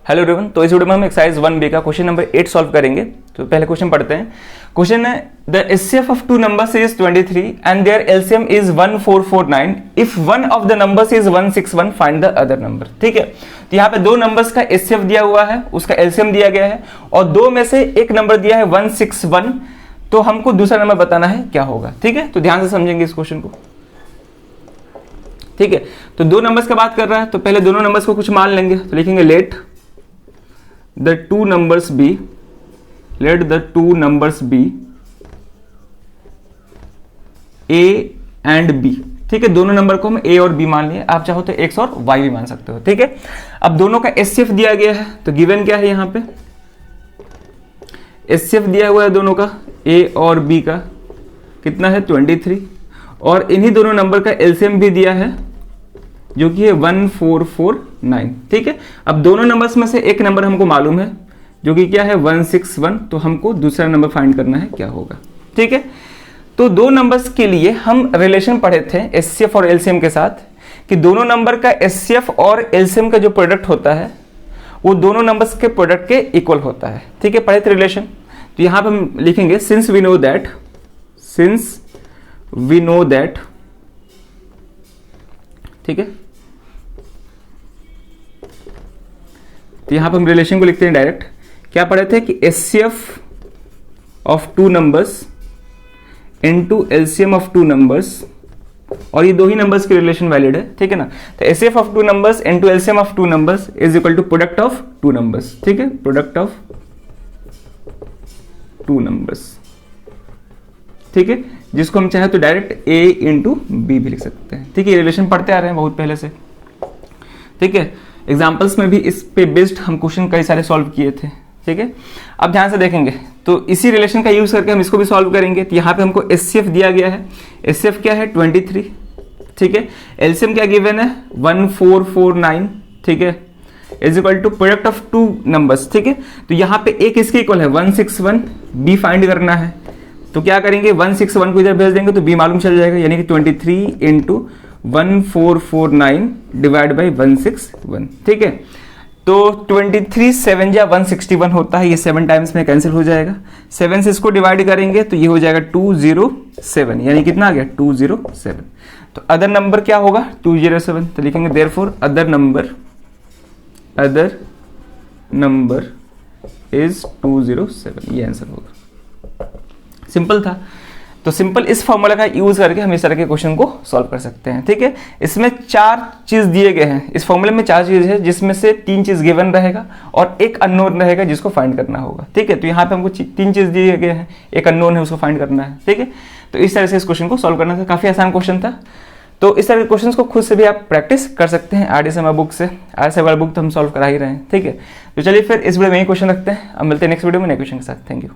Hello everyone, तो इस video में हम एक्सरसाइज 1B का क्वेश्चन नंबर 8 सॉल्व करेंगे। तो पहले क्वेश्चन पढ़ते हैं। क्वेश्चन है the HCF of two numbers is 23 and their LCM is 1449 if one of the numbers is 161 find the other number. ठीक है, तो यहाँ पे दो नंबर्स का एचसीएफ दिया हुआ है, उसका एलसीएम दिया गया है और दो में से एक नंबर दिया है 161, तो हमको दूसरा नंबर बताना है क्या होगा। ठीक है, तो ध्यान से समझेंगे इस क्वेश्चन को। ठीक है, तो दो नंबर्स का बात कर रहा है, तो पहले दोनों नंबर्स को कुछ मान लेंगे। तो लिखेंगे late the two numbers be a and b। ठीक है, दोनों नंबर को हम a और b मान लिए, आप चाहो तो x और y भी मान सकते हो। ठीक है, अब दोनों का एचसीएफ दिया गया है, तो गिवन क्या है यहाँ पे एचसीएफ दिया हुआ है दोनों का a और b का, कितना है 23, और इन्हीं दोनों नंबर का एलसीएम भी दिया है जो कि है 1449। ठीक है, अब दोनों नंबर्स में से एक नंबर हमको मालूम है जो कि क्या है 161, तो हमको दूसरा नंबर फाइंड करना है क्या होगा। ठीक है, तो दो नंबर्स के लिए हम रिलेशन पढ़े थे एचसीएफ और एलसीएम के साथ कि दोनों नंबर का एचसीएफ और एलसीएम का जो प्रोडक्ट होता है वो दोनों नंबर्स के प्रोडक्ट के इक्वल होता है। ठीक है, पढ़े थे रिलेशन। तो यहां पर हम लिखेंगे सिंस वी नो दैट। ठीक है, तो यहां पर हम रिलेशन को लिखते हैं डायरेक्ट। क्या पढ़े थे कि HCF of two numbers into LCM of two numbers, और ये दो ही नंबर्स की रिलेशन वैलिड है। ठीक है ना, तो HCF of two numbers into LCM of two numbers is equal to product of two numbers. ठीक है, प्रोडक्ट ऑफ टू नंबर्स। ठीक है, जिसको हम चाहे तो डायरेक्ट a इंटू बी भी लिख सकते हैं। ठीक है, रिलेशन पढ़ते आ रहे हैं बहुत पहले से। ठीक है, एग्जाम्पल्स में भी इस पे बेस्ड हम क्वेश्चन कई सारे सॉल्व किए थे। ठीक है, अब ध्यान से देखेंगे तो इसी रिलेशन का यूज करके हम इसको भी सॉल्व करेंगे। तो यहाँ पे हमको एचसीएफ दिया गया है, एचसीएफ क्या है 23। ठीक है, एलसीएम क्या गिवन है 1449। ठीक है, is equal to product of two numbers. ठीक है, तो यहाँ पे एक इसके इक्वल है 161, बी फाइंड करना है। तो क्या करेंगे 161 को इधर भेज देंगे तो b मालूम चल जाएगा, यानी कि 23 इंटू 1449 डिवाइड बाई 161। ठीक है, तो 23 7 या 161 होता है, ये 7 टाइम्स में कैंसिल हो जाएगा। 7 से इसको डिवाइड करेंगे तो ये हो जाएगा 207, यानी कितना आ गया 207। तो अदर नंबर क्या होगा 207, तो लिखेंगे देयरफॉर अदर नंबर इज 207, ये आंसर होगा। सिंपल था, तो सिंपल इस फॉर्मूला का यूज करके हम इस तरह के क्वेश्चन को सॉल्व कर सकते हैं। ठीक है, इसमें 4 चीज दिए गए हैं, इस फॉर्मूले में 4 चीज है जिसमें से 3 चीज गिवन रहेगा और एक अननोन रहेगा जिसको फाइंड करना होगा। ठीक है, तो यहाँ पे हमको 3 चीज दिए गए हैं, एक अननोन है उसको फाइंड करना है। ठीक है, तो इस तरह से इस क्वेश्चन को सॉल्व करना था, काफी आसान क्वेश्चन था। तो इस तरह के क्वेश्चन को खुद से भी आप प्रैक्टिस कर सकते हैं RDSMR बुक से। RDSMR बुक तो हम सॉल्व करा ही रहे हैं। ठीक है, तो चलिए फिर इस वीडियो में यही क्वेश्चन रखते हैं, अब मिलते हैं नेक्स्ट वीडियो में नए क्वेश्चन के साथ। Thank you.